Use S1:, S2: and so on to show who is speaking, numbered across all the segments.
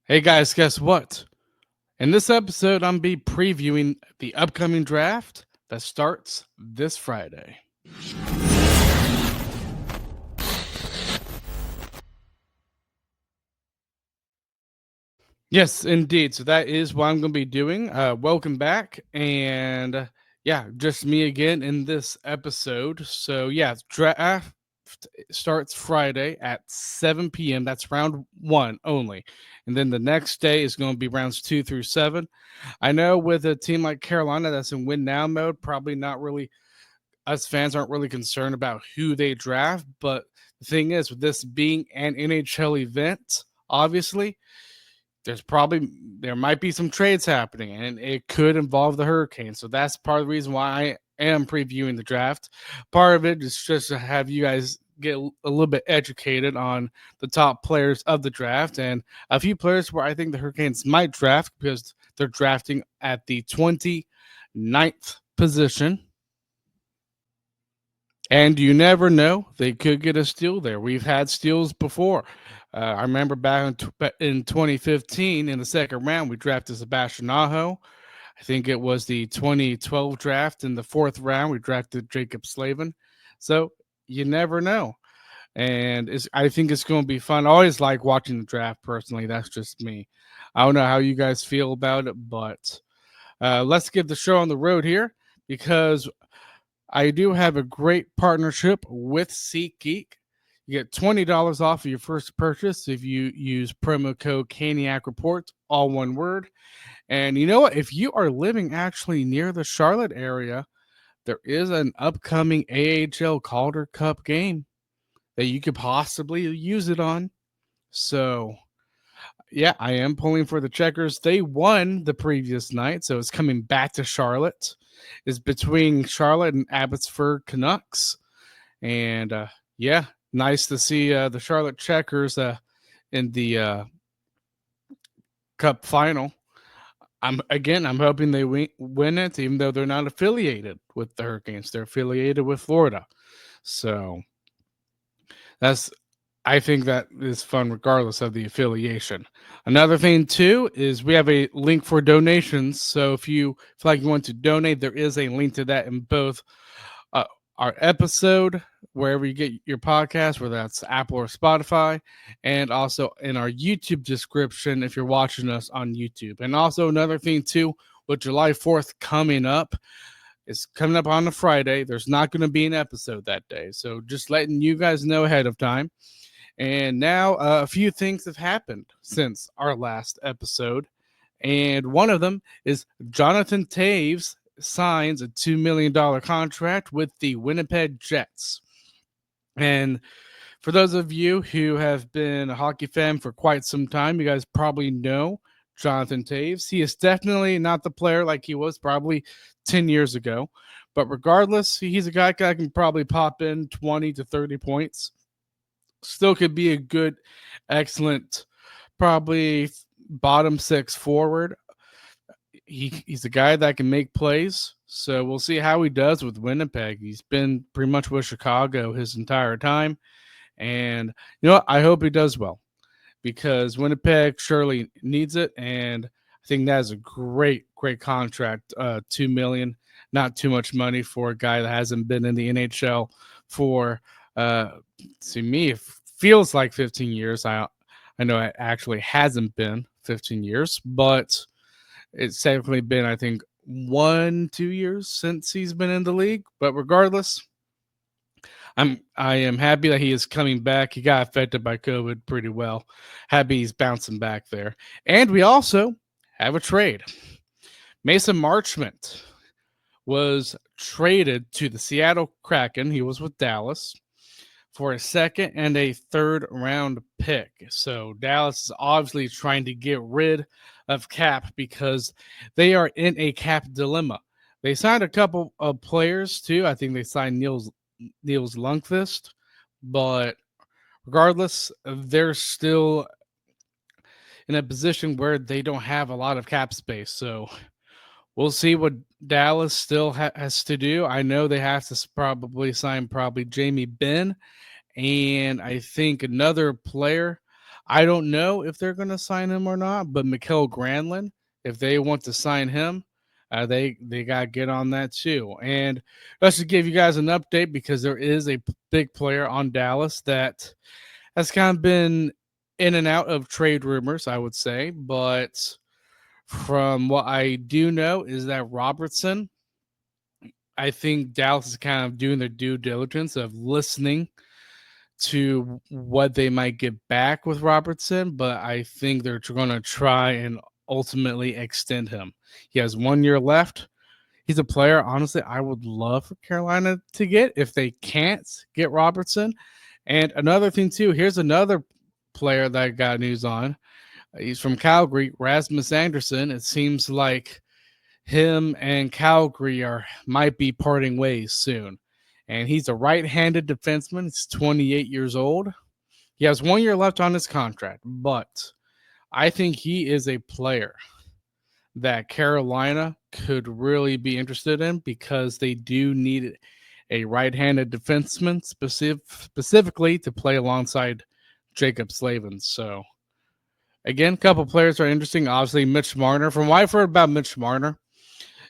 S1: Hey guys, guess what? In this episode, I'm be previewing the upcoming draft that starts this Friday. Yes, indeed. So that is what I'm going to be doing. Welcome back, and yeah, just me again in this episode. So yeah, draft starts Friday at 7 p.m. That's round one only, and then the next day is going to be rounds 2 through 7. I know with a team like Carolina that's in win now mode, probably not really us fans aren't really concerned about who they draft. But the thing is, with this being an NHL event, obviously there might be some trades happening, and it could involve the Hurricanes. So that's part of the reason why I am previewing the draft. Part of it is just to have you guys get a little bit educated on the top players of the draft and a few players where I think the Hurricanes might draft because they're drafting at the 29th position. And you never know, they could get a steal there. We've had steals before. I remember back in 2015 in the second round, we drafted Sebastian Aho. I think it was the 2012 draft in the fourth round, we drafted Jacob Slavin. So you never know. And I think it's going to be fun. I always like watching the draft personally. That's just me. I don't know how you guys feel about it, but let's get the show on the road here because I do have a great partnership with SeatGeek. You get $20 off of your first purchase if you use promo code Caniac Report, all one word. And you know what? If you are living actually near the Charlotte area, there is an upcoming AHL Calder Cup game that you could possibly use it on. So, yeah, I am pulling for the Checkers. They won the previous night, so it's coming back to Charlotte. It's between Charlotte and Abbotsford Canucks. And yeah, nice to see the Charlotte Checkers in the Cup final. I'm hoping they win it, even though they're not affiliated with the Hurricanes. They're affiliated with Florida, so that's I think that is fun regardless of the affiliation. Another thing too is we have a link for donations. So if you feel like you want to donate, there is a link to that in both uh, our episode, wherever you get your podcast, whether that's Apple or Spotify, and also in our YouTube description if you're watching us on YouTube. And also another thing too, with July 4th coming up, it's coming up on a Friday. There's not going to be an episode that day. So just letting you guys know ahead of time. And now a few things have happened since our last episode. And one of them is Jonathan Taves signs a $2 million contract with the Winnipeg Jets. And for those of you who have been a hockey fan for quite some time, you guys probably know Jonathan Taves. He is definitely not the player like he was probably 10 years ago. But regardless, he's a guy that can probably pop in 20 to 30 points. Still could be a good, excellent, probably bottom six forward. He's a guy that can make plays. So we'll see how he does with Winnipeg. He's been pretty much with Chicago his entire time. And you know what? I hope he does well because Winnipeg surely needs it. And I think that is a great, great contract. $2 million, not too much money for a guy that hasn't been in the NHL for to me it feels like 15 years. I know it actually hasn't been 15 years, but it's technically been, I think, 1-2 years since he's been in the league. But regardless, I am happy that he is coming back. He got affected by COVID pretty well. Happy he's bouncing back there. And we also have a trade. Mason Marchment was traded to the Seattle Kraken. He was with Dallas for a second and a third round pick. So Dallas is obviously trying to get rid of cap because they are in a cap dilemma. They signed a couple of players too. I think they signed Niels Lundqvist, but regardless, they're still in a position where they don't have a lot of cap space. So we'll see what Dallas still has to do. I know they have to probably sign Jamie Benn and I think another player. I don't know if they're going to sign him or not, but Mikael Granlund, if they want to sign him, they got to get on that too. And let's just give you guys an update because there is a big player on Dallas that has kind of been in and out of trade rumors, I would say. But from what I do know is that Robertson, I think Dallas is kind of doing their due diligence of listening to what they might get back with Robertson, but I think they're going to try and ultimately extend him. He has 1 year left. He's a player, honestly, I would love for Carolina to get if they can't get Robertson. And another thing, too, here's another player that I got news on. He's from Calgary, Rasmus Anderson. It seems like him and Calgary might be parting ways soon. And he's a right-handed defenseman. He's 28 years old. He has 1 year left on his contract, but I think he is a player that Carolina could really be interested in because they do need a right-handed defenseman specifically to play alongside Jacob Slavin. So again, a couple players are interesting. Obviously, Mitch Marner. From what I've heard about Mitch Marner,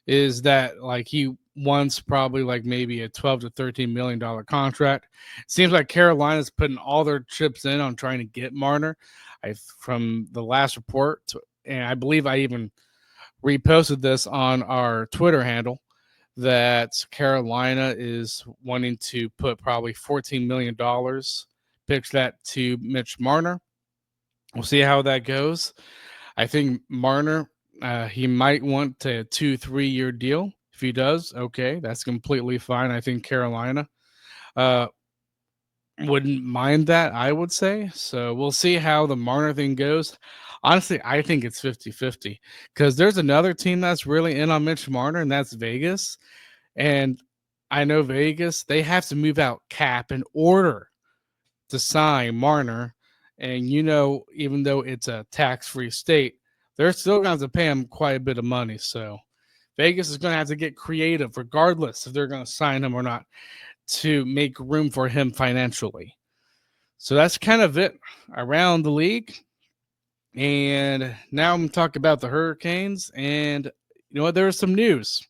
S1: is that like he wants probably like maybe a 12 to 13 million dollar contract. Seems like Carolina's putting all their chips in on trying to get Marner. From the last report, and I believe I even reposted this on our Twitter handle that Carolina is wanting to put probably $14 million, pitch that to Mitch Marner. We'll see how that goes. I think Marner, he might want a 2-3 year deal. If he does, okay, that's completely fine. I think Carolina uh, wouldn't mind that, I would say. So we'll see how the Marner thing goes. Honestly, I think it's 50-50 because there's another team that's really in on Mitch Marner, and that's Vegas. And I know Vegas, they have to move out cap in order to sign Marner. And, even though it's a tax-free state, they're still going to have to pay him quite a bit of money. So Vegas is going to have to get creative regardless if they're going to sign him or not to make room for him financially. So that's kind of it around the league. And now I'm talking about the Hurricanes. And you know what? There was some news.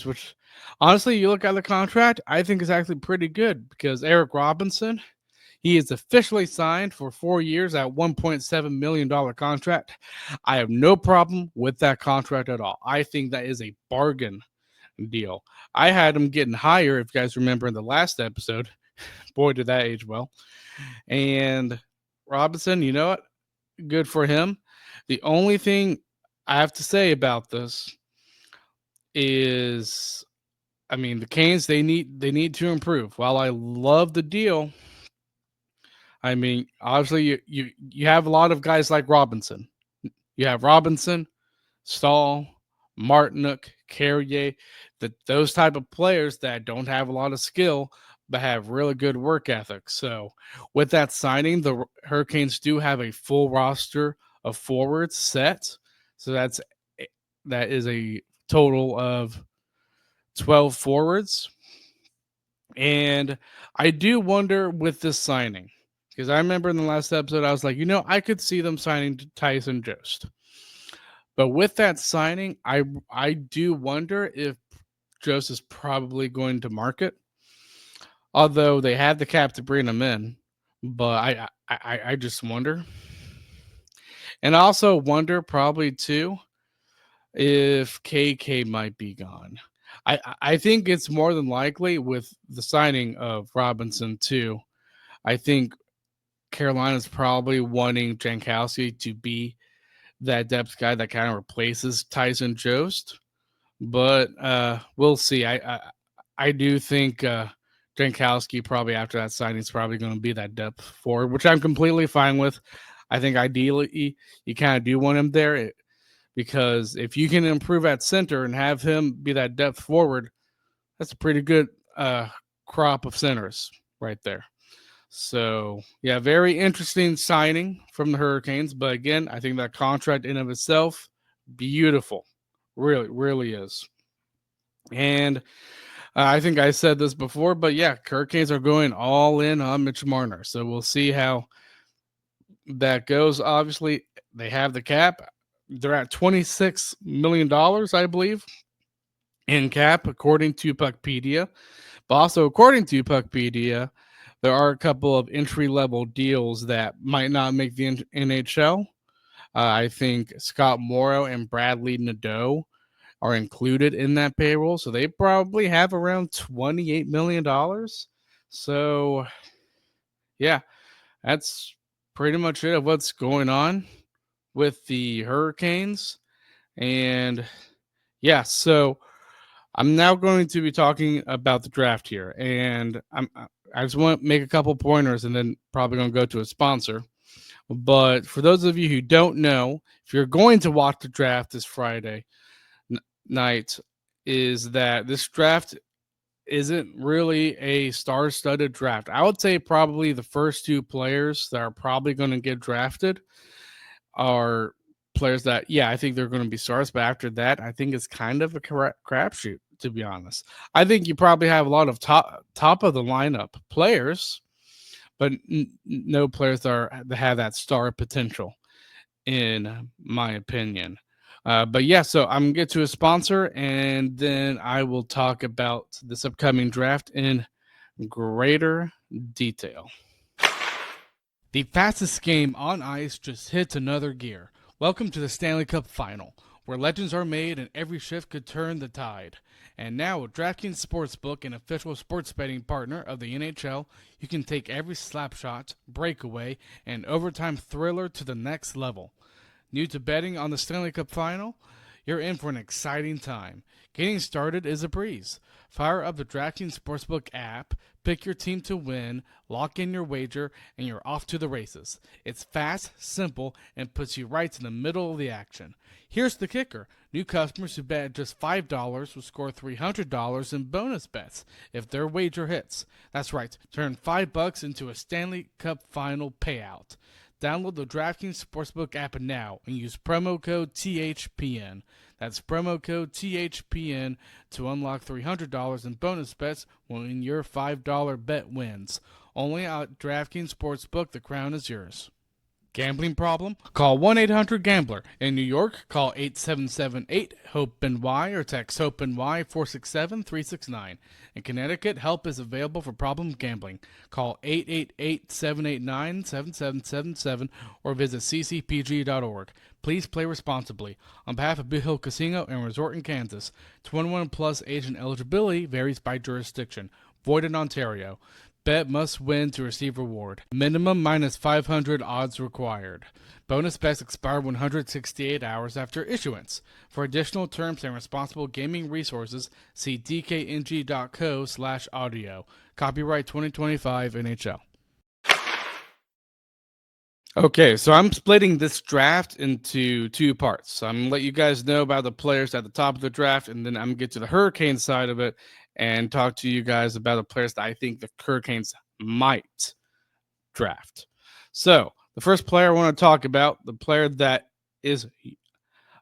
S1: Which honestly, you look at the contract, I think is actually pretty good because Eric Robinson, he is officially signed for 4 years at $1.7 million contract. I have no problem with that contract at all. I think that is a bargain deal. I had him getting higher, if you guys remember in the last episode. Boy, did that age well. And Robinson, you know what? Good for him. The only thing I have to say about this is, I mean, the Canes, they need to improve. While I love the deal, I mean, obviously you have a lot of guys like Robinson. You have Robinson, Stahl, Martinook, Carrier, those type of players that don't have a lot of skill but have really good work ethic. So with that signing, the Hurricanes do have a full roster of forwards set. So that is a total of 12 forwards. And I do wonder with this signing, because I remember in the last episode, I was like, I could see them signing Tyson Jost. But with that signing, I do wonder if Jost is probably going to market. Although they had the cap to bring him in. But I just wonder. And I also wonder probably too if KK might be gone. I think it's more than likely with the signing of Robinson too. I think Carolina's probably wanting Jankowski to be that depth guy that kind of replaces Tyson Jost. But we'll see. I do think Jankowski probably after that signing is probably going to be that depth forward, which I'm completely fine with. I think ideally you kind of do want him there because if you can improve at center and have him be that depth forward, that's a pretty good crop of centers right there. So, yeah, very interesting signing from the Hurricanes. But again, I think that contract in of itself, beautiful. Really, really is. And I think I said this before, but yeah, Hurricanes are going all in on Mitch Marner. So we'll see how that goes. Obviously, they have the cap. They're at $26 million, I believe, in cap, according to Puckpedia. But also, according to Puckpedia, there are a couple of entry level deals that might not make the NHL. I think Scott Morrow and Bradley Nadeau are included in that payroll, so they probably have around $28 million. So, yeah, that's pretty much it of what's going on with the Hurricanes. And yeah, so I'm now going to be talking about the draft here, and I just want to make a couple pointers, and then probably going to go to a sponsor. But for those of you who don't know, if you're going to watch the draft this Friday night, is that this draft isn't really a star-studded draft. I would say probably the first two players that are probably going to get drafted are players that, yeah, I think they're going to be stars. But after that, I think it's kind of a crapshoot, to be honest. I think you probably have a lot of top of the lineup players, but no players that have that star potential, in my opinion. But yeah, so I'm gonna get to a sponsor, and then I will talk about this upcoming draft in greater detail. The fastest game on ice just hits another gear. Welcome to the Stanley Cup Final, where legends are made and every shift could turn the tide. And now with DraftKings Sportsbook, an official sports betting partner of the NHL, you can take every slapshot, breakaway, and overtime thriller to the next level. New to betting on the Stanley Cup Final? You're in for an exciting time. Getting started is a breeze. Fire up the DraftKings Sportsbook app, pick your team to win, lock in your wager, and you're off to the races. It's fast, simple, and puts you right in the middle of the action. Here's the kicker. New customers who bet just $5 will score $300 in bonus bets if their wager hits. That's right, turn $5 into a Stanley Cup Final payout. Download the DraftKings Sportsbook app now and use promo code THPN. That's promo code THPN to unlock $300 in bonus bets when your $5 bet wins. Only at DraftKings Sportsbook, the crown is yours. Gambling problem? Call 1-800-GAMBLER. In New York, call 877-8-HOPE-NY or text HOPE-NY 467-369. In Connecticut, help is available for problem gambling. Call 888-789-7777 or visit ccpg.org. Please play responsibly. On behalf of Big Hill Casino and Resort in Kansas, 21 plus age and eligibility varies by jurisdiction. Void in Ontario. Bet must win to receive reward. Minimum minus 500 odds required. Bonus bets expire 168 hours after issuance. For additional terms and responsible gaming resources, see dkng.co/audio. Copyright 2025 NHL. Okay, so I'm splitting this draft into two parts. So I'm going to let you guys know about the players at the top of the draft, and then I'm going to get to the Hurricane side of it and talk to you guys about the players that I think the Hurricanes might draft. So the first player I want to talk about, the player that is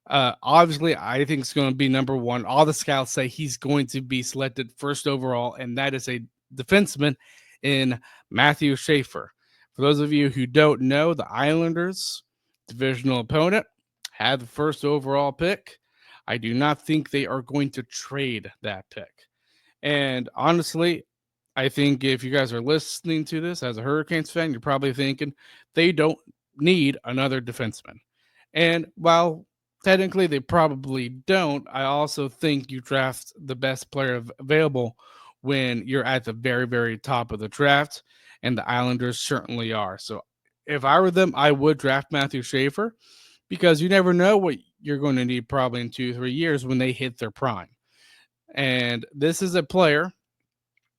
S1: obviously I think is going to be number one. All the scouts say he's going to be selected first overall, and that is a defenseman in Matthew Schaefer. For those of you who don't know, the Islanders, divisional opponent, had the first overall pick. I do not think they are going to trade that pick. And honestly, I think if you guys are listening to this as a Hurricanes fan, you're probably thinking they don't need another defenseman. And while technically they probably don't, I also think you draft the best player available when you're at the very, very top of the draft, and the Islanders certainly are. So if I were them, I would draft Matthew Schaefer because you never know what you're going to need probably in 2-3 years when they hit their prime. And this is a player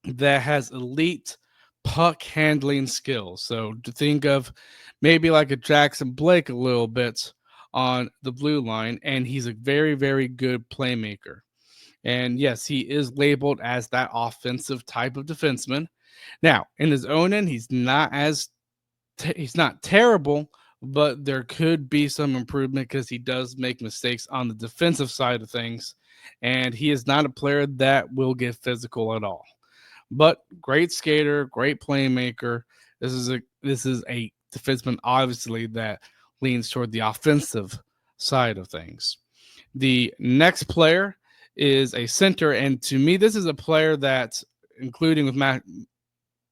S1: that has elite puck handling skills. So to think of maybe like a Jackson Blake a little bit on the blue line, and he's a very, very good playmaker. And yes, he is labeled as that offensive type of defenseman. Now, in his own end, he's not terrible, but there could be some improvement because he does make mistakes on the defensive side of things, and he is not a player that will get physical at all. But great skater, great playmaker. This is a defenseman, obviously, that leans toward the offensive side of things. The next player is a center, and to me, this is a player that, including with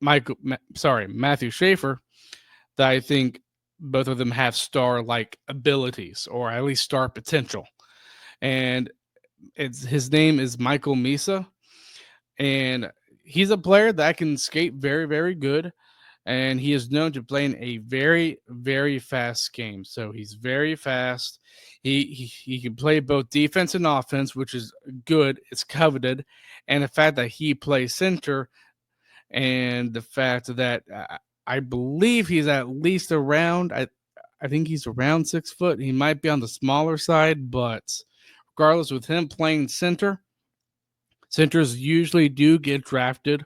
S1: Matthew Schaefer, that I think both of them have star-like abilities, or at least star potential. And his name is Michael Misa, and he's a player that can skate very, very good, and he is known to playing a very, very fast game. So he's very fast. He can play both defense and offense, which is good. It's coveted, and the fact that he plays center, and the fact that I believe he's at least around. I think he's around 6 foot. He might be on the smaller side, but regardless, with him playing center, centers usually do get drafted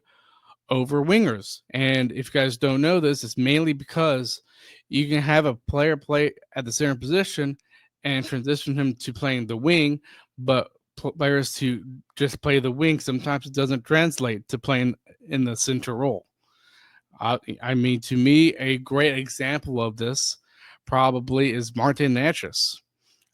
S1: over wingers. And if you guys don't know this, it's mainly because you can have a player play at the center position and transition him to playing the wing, but players to just play the wing, sometimes it doesn't translate to playing in the center role. I mean, to me, a great example of this probably is Martin Natchez.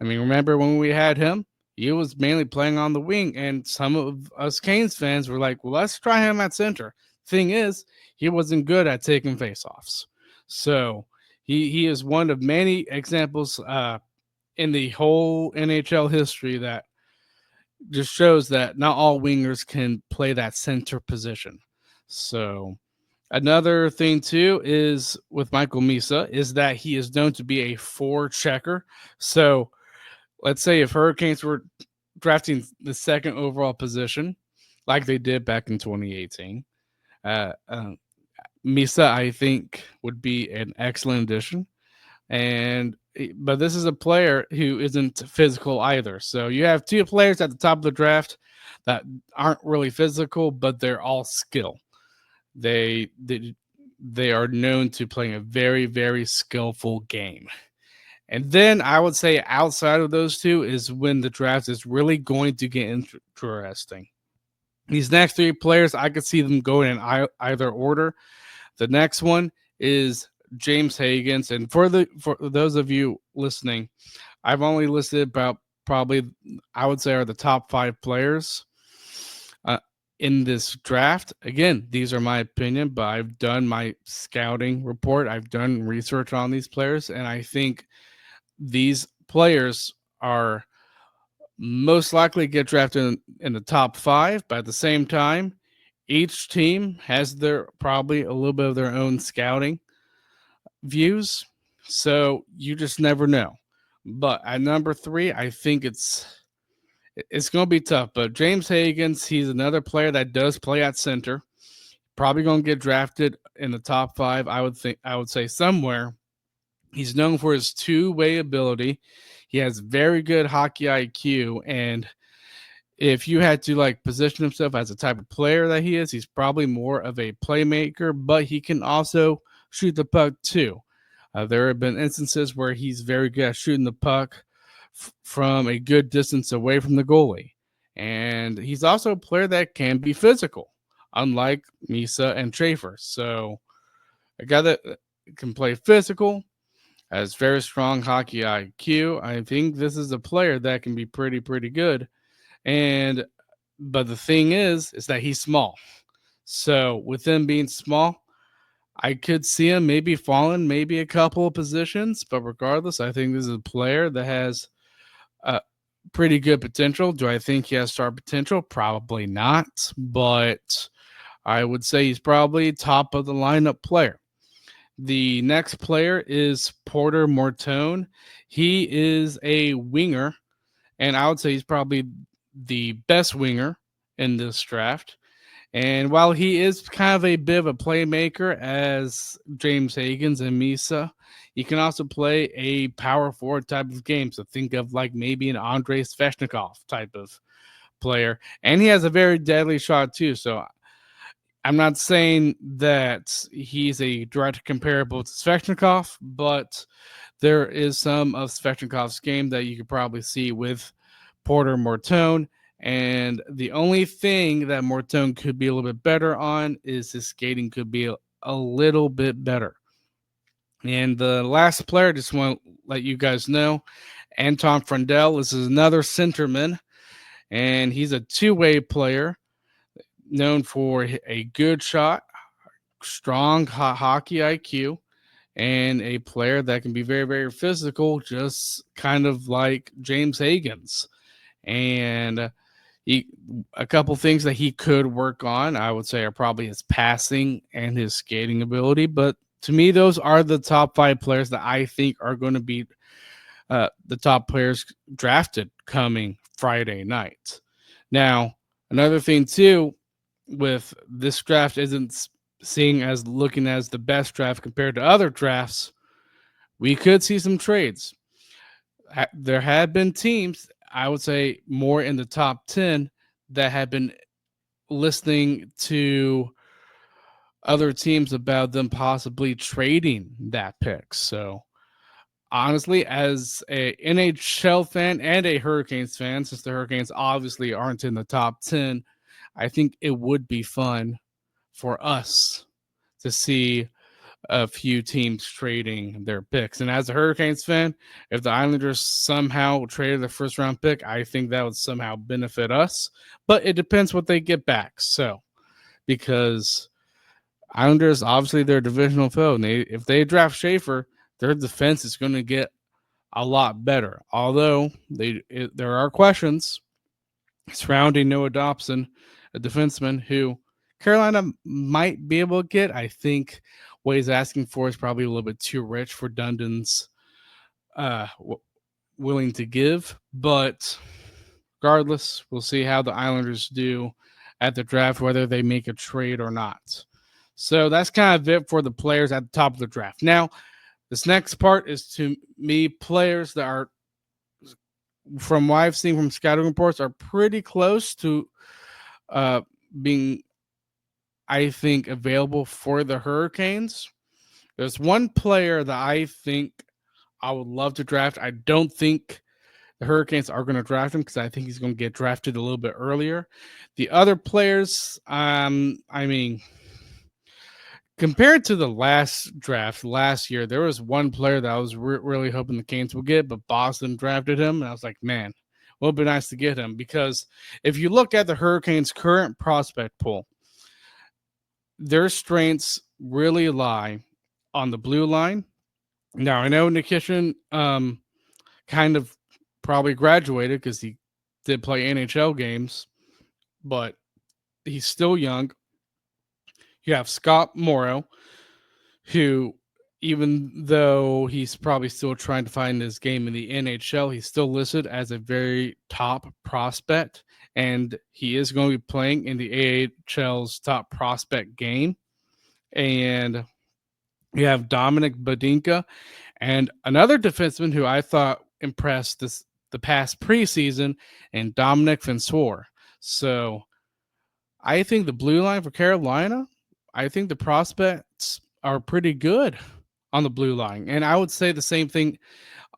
S1: I mean, remember when we had him? He was mainly playing on the wing, and some of us Canes fans were like, well, let's try him at center. Thing is, he wasn't good at taking faceoffs. So he is one of many examples in the whole NHL history that just shows that not all wingers can play that center position. So another thing too is with Michael Misa is that he is known to be a forechecker. So let's say if Hurricanes were drafting the second overall position, like they did back in 2018, uh, uh, Misa I think would be an excellent addition. But this is a player who isn't physical either. So you have two players at the top of the draft that aren't really physical, but they're all skill. They are known to playing a very, very skillful game. And then I would say outside of those two is when the draft is really going to get interesting. These next three players, I could see them going in either order. The next one is James Higgins, and for those of you listening, I've only listed about probably I would say are the top 5 players in this draft. Again, these are my opinion, but I've done my scouting report. I've done research on these players, and I think these players are most likely get drafted in the top 5. But at the same time, each team has their probably a little bit of their own scouting views, so you just never know. But at number 3, I think it's going to be tough. But James Higgins, he's another player that does play at center. Probably going to get drafted in the top 5. I would say somewhere. He's known for his two-way ability. He has very good hockey IQ, and if you had to like position himself as a type of player that he is, he's probably more of a playmaker, but he can also shoot the puck too. There have been instances where he's very good at shooting the puck from a good distance away from the goalie. And he's also a player that can be physical, unlike Misa and Schaefer. So a guy that can play physical, has very strong hockey IQ. I think this is a player that can be pretty good. But the thing is that he's small. So with him being small, I could see him maybe falling maybe a couple of positions. But regardless, I think this is a player that has pretty good potential. Do I think he has star potential? Probably not. But I would say he's probably top of the lineup player. The next player is Porter Mortone. He is a winger, and I would say he's probably the best winger in this draft. And while he is kind of a bit of a playmaker as James Higgins and Misa, he can also play a power forward type of game. So think of like maybe an Andrei Svechnikov type of player. And he has a very deadly shot too. So I'm not saying that he's a direct comparable to Svechnikov, but there is some of Svechnikov's game that you could probably see with Porter Mortone. And the only thing that Mortone could be a little bit better on is his skating could be a little bit better. And the last player, just want to let you guys know, Anton Frondell. This is another centerman, and he's a two-way player known for a good shot, strong hockey IQ, and a player that can be very, very physical, just kind of like James Higgins. And he, a couple things that he could work on, I would say, are probably his passing and his skating ability. But to me, those are the top five players that I think are going to be the top players drafted coming Friday night. Now, another thing too, with this draft isn't seeing as looking as the best draft compared to other drafts, we could see some trades. There had been teams, I would say more in the top 10, that had been listening to other teams about them possibly trading that pick. So honestly, as a NHL fan and a Hurricanes fan, since the Hurricanes obviously aren't in the top 10, I think it would be fun for us to see a few teams trading their picks. And as a Hurricanes fan, if the Islanders somehow traded the first round pick, I think that would somehow benefit us. But it depends what they get back. So, because Islanders, obviously, they're a divisional foe. And if they draft Schaefer, their defense is going to get a lot better. Although there are questions surrounding Noah Dobson, a defenseman who Carolina might be able to get. I think what he's asking for is probably a little bit too rich for Dundon's willing to give. But regardless, we'll see how the Islanders do at the draft, whether they make a trade or not. So that's kind of it for the players at the top of the draft. Now, this next part is to me players that are, from what I've seen from scouting reports, are pretty close to being, I think, available for the Hurricanes. There's one player that I think I would love to draft. I don't think the Hurricanes are going to draft him because I think he's going to get drafted a little bit earlier. The other players, I mean, compared to the last draft last year, there was one player that I was really hoping the Canes would get, but Boston drafted him, and I was like, man, it would be nice to get him, because if you look at the Hurricanes' current prospect pool, their strengths really lie on the blue line. Now, I know Nikishin kind of probably graduated because he did play NHL games, but he's still young. You have Scott Morrow, who, even though he's probably still trying to find his game in the NHL, he's still listed as a very top prospect, and he is going to be playing in the AHL's top prospect game. And you have Dominic Badinka, and another defenseman who I thought impressed the past preseason, and Dominic Vinsour. So I think the blue line for Carolina, I think the prospects are pretty good on the blue line. And I would say the same thing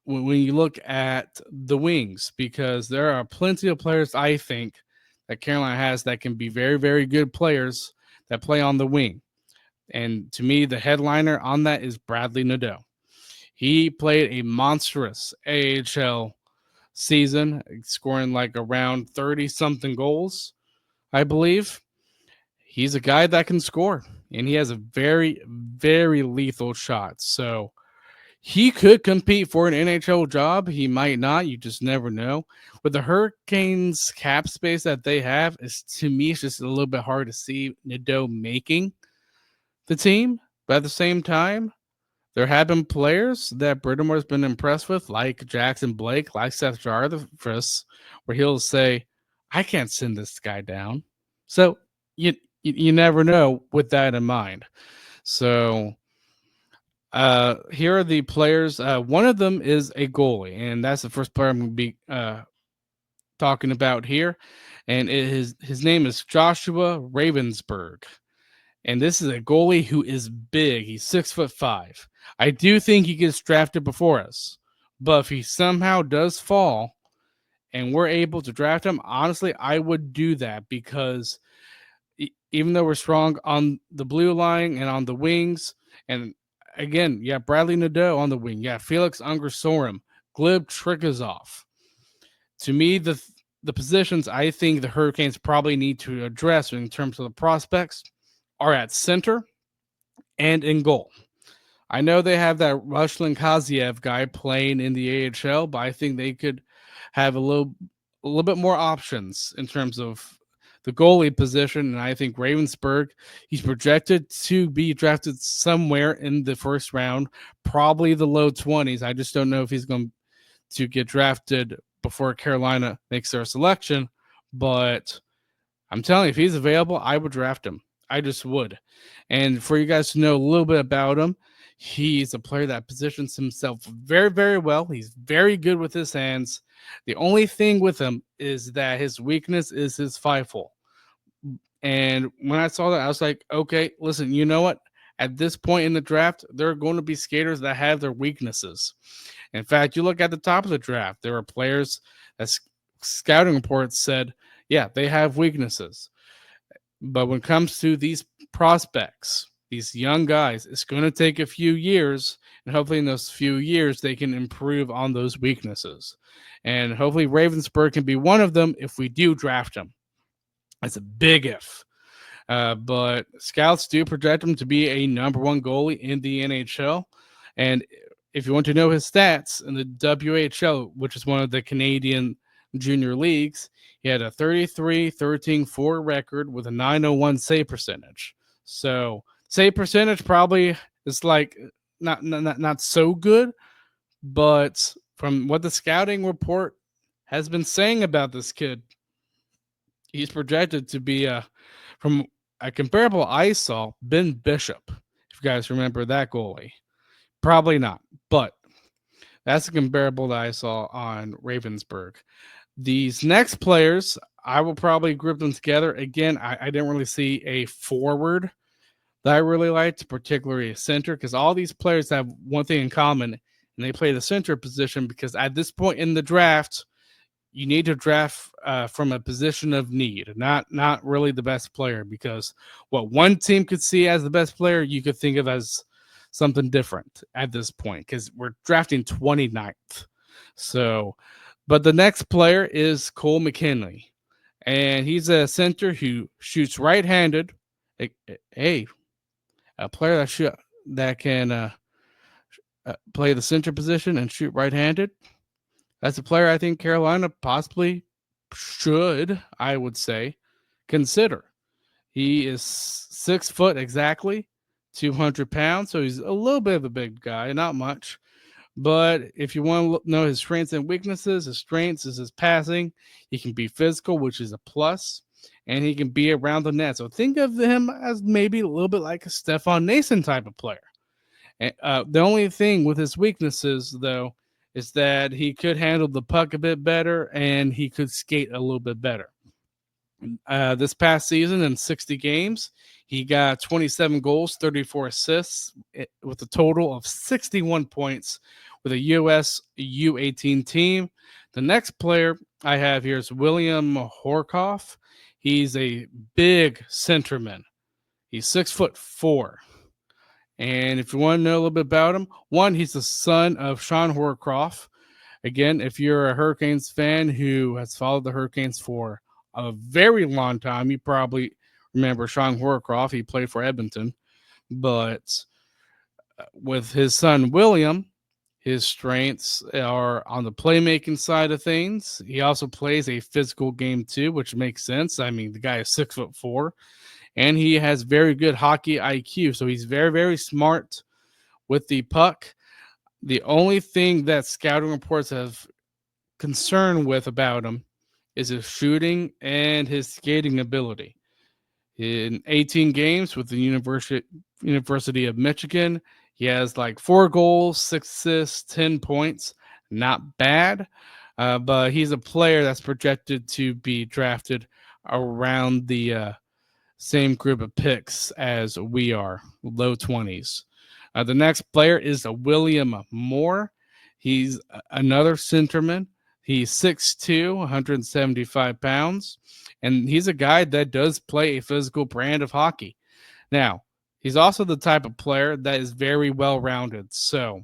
S1: when you look at the wings, because there are plenty of players, I think, that Carolina has that can be very, very good players that play on the wing. And to me, the headliner on that is Bradley Nadeau. He played a monstrous AHL season, scoring like around 30 something goals, I believe. He's a guy that can score, and he has a very, very lethal shot. So he could compete for an NHL job. He might not. You just never know. With the Hurricanes cap space that they have, to me, it's just a little bit hard to see Nadeau making the team. But at the same time, there have been players that Britamore's been impressed with, like Jackson Blake, like Seth Jarvis, where he'll say, I can't send this guy down. So you never know with that in mind. So here are the players. One of them is a goalie, and that's the first player I'm going to be talking about here. And his name is Joshua Ravensburg. And this is a goalie who is big. He's 6'5". I do think he gets drafted before us. But if he somehow does fall and we're able to draft him, honestly, I would do that, because even though we're strong on the blue line and on the wings, and again, yeah, Bradley Nadeau on the wing. Yeah, Felix Ungersorum, Glib Trigazov. To me, the positions I think the Hurricanes probably need to address in terms of the prospects are at center and in goal. I know they have that Ruslan Kaziev guy playing in the AHL, but I think they could have a little bit more options in terms of the goalie position. And I think Ravensburg, he's projected to be drafted somewhere in the first round, probably the low 20s. I just don't know if he's going to get drafted before Carolina makes their selection. But I'm telling you, if he's available, I would draft him. I just would. And for you guys to know a little bit about him, he's a player that positions himself very, very well. He's very good with his hands. The only thing with him is that his weakness is his five hole. And when I saw that, I was like, okay, listen, you know what? At this point in the draft, there are going to be skaters that have their weaknesses. In fact, you look at the top of the draft, there are players that scouting reports said, yeah, they have weaknesses. But when it comes to these prospects, these young guys, it's going to take a few years. And hopefully, in those few years, they can improve on those weaknesses. And hopefully, Ravensburg can be one of them if we do draft him. That's a big if. But scouts do project him to be a number one goalie in the NHL. And if you want to know his stats in the WHL, which is one of the Canadian junior leagues, he had a 33-13-4 record with a 901 save percentage. So save percentage probably is like not so good, but from what the scouting report has been saying about this kid, he's projected to be from a comparable I saw, Ben Bishop. If you guys remember that goalie, probably not, but that's a comparable that I saw on Ravensburg. These next players, I will probably group them together. Again, I didn't really see a forward that I really liked, particularly a center, because all these players have one thing in common, and they play the center position because at this point in the draft, you need to draft from a position of need, not really the best player, because what one team could see as the best player, you could think of as something different at this point because we're drafting 29th. So, but the next player is Cole McKinley, and he's a center who shoots right-handed. Hey, a player that can play the center position and shoot right-handed. That's a player I think Carolina possibly should, I would say, consider. He is 6 foot exactly, 200 pounds, so he's a little bit of a big guy, not much. But if you want to know his strengths and weaknesses, his strengths is his passing. He can be physical, which is a plus, and he can be around the net. So think of him as maybe a little bit like a Stefan Nason type of player. The only thing with his weaknesses, though, is that he could handle the puck a bit better and he could skate a little bit better. This past season in 60 games, he got 27 goals, 34 assists, with a total of 61 points with a U.S. U18 team. The next player I have here is William Horkoff. He's a big centerman. He's 6'4". And if you want to know a little bit about him, one, he's the son of Sean Horkoff. Again, if you're a Hurricanes fan who has followed the Hurricanes for a very long time, you probably remember Sean Horkoff. He played for Edmonton. But with his son, William, his strengths are on the playmaking side of things. He also plays a physical game too, which makes sense. I mean, the guy is 6'4". And he has very good hockey IQ. So he's very, very smart with the puck. The only thing that scouting reports have concern with about him is his shooting and his skating ability. In 18 games with the University of Michigan, he has like 4 goals, 6 assists, 10 points. Not bad, but he's a player that's projected to be drafted around the same group of picks as we are, low 20s. The next player is William Moore. He's another centerman. He's 6'2", 175 pounds, and he's a guy that does play a physical brand of hockey. Now, He's also the type of player that is very well rounded. So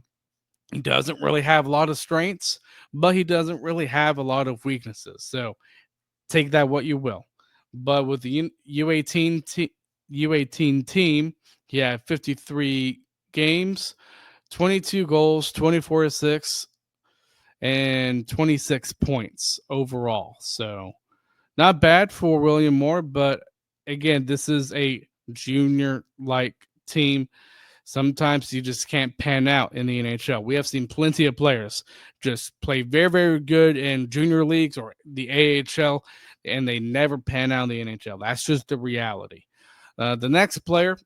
S1: he doesn't really have a lot of strengths, but he doesn't really have a lot of weaknesses. So take that what you will. But with the U18 team, he had 53 games, 22 goals, 24 assists, and 26 points overall. So not bad for William Moore, but again, this is a junior like team. Sometimes you just can't pan out in the NHL. We have seen plenty of players just play very, very good in junior leagues or the AHL, and they never pan out in the NHL. That's just the reality. The next player,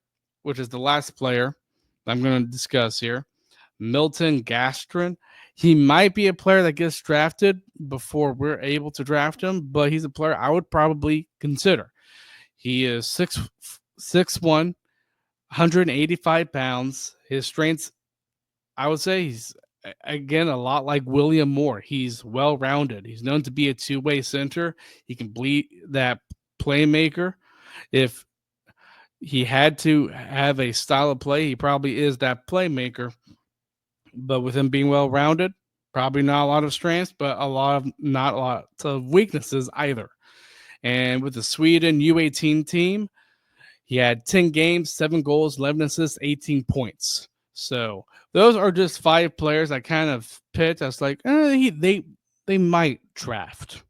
S1: which is the last player I'm going to discuss here, Milton Gastrin. He might be a player that gets drafted before we're able to draft him, but he's a player I would probably consider. He is 6'1", 185 pounds. His strengths, I would say he's, again, a lot like William Moore. He's well rounded. He's known to be a two-way center. He can bleed that playmaker. If he had to have a style of play, he probably is that playmaker. But with him being well rounded, probably not a lot of strengths, but not a lot of weaknesses either. And with the Sweden U18 team, he had 10 games, 7 goals, 11 assists, 18 points. So those are just 5 players I kind of picked. I was like, they might draft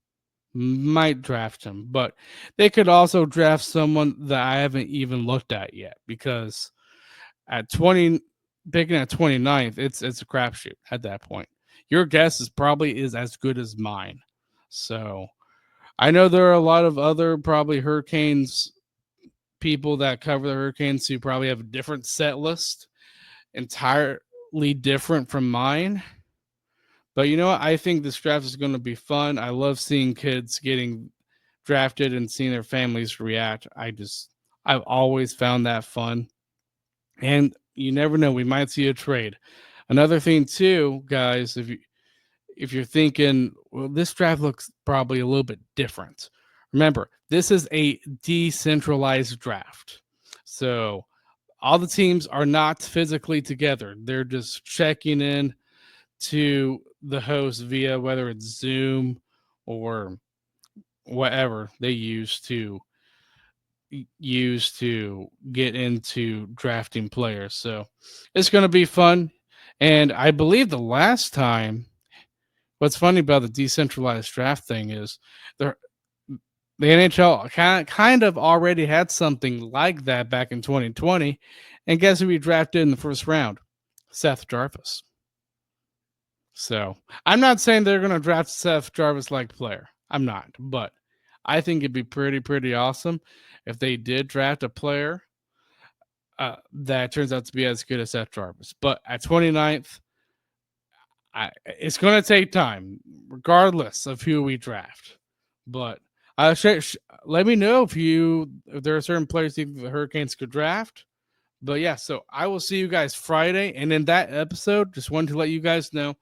S1: him, but they could also draft someone that I haven't even looked at yet, because at 20, picking at 29th, it's a crapshoot at that point. Your guess is as good as mine. So I know there are a lot of other probably Hurricanes people that cover the Hurricanes who probably have a different set list, entirely different from mine. But you know what? I think this draft is going to be fun. I love seeing kids getting drafted and seeing their families react. I've always found that fun. And you never know, we might see a trade. Another thing too, guys, if you're thinking, well, this draft looks probably a little bit different. Remember, this is a decentralized draft. So all the teams are not physically together. They're just checking in to the host via whether it's Zoom or whatever they use to get into drafting players. So it's going to be fun. And I believe the last time, what's funny about the decentralized draft thing is the NHL kind of already had something like that back in 2020. And guess who we drafted in the first round? Seth Jarvis. So I'm not saying they're going to draft Seth Jarvis like player. I'm not. But I think it'd be pretty awesome if they did draft a player that turns out to be as good as Seth Jarvis. But at 29th, it's going to take time, regardless of who we draft. But let me know if there are certain players you think the Hurricanes could draft. But yeah, so I will see you guys Friday. And in that episode, just wanted to let you guys know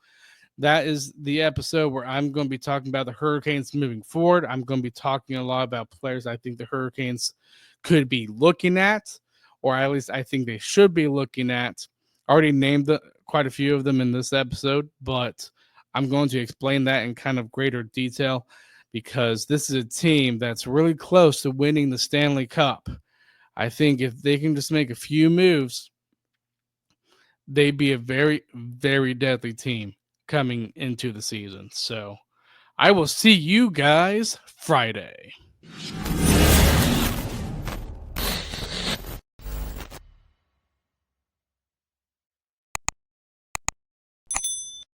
S1: that is the episode where I'm going to be talking about the Hurricanes moving forward. I'm going to be talking a lot about players I think the Hurricanes could be looking at, or at least I think they should be looking at. I already named quite a few of them in this episode, but I'm going to explain that in kind of greater detail because this is a team that's really close to winning the Stanley Cup. I think if they can just make a few moves, they'd be a very, very deadly team coming into the season. So I will see you guys Friday.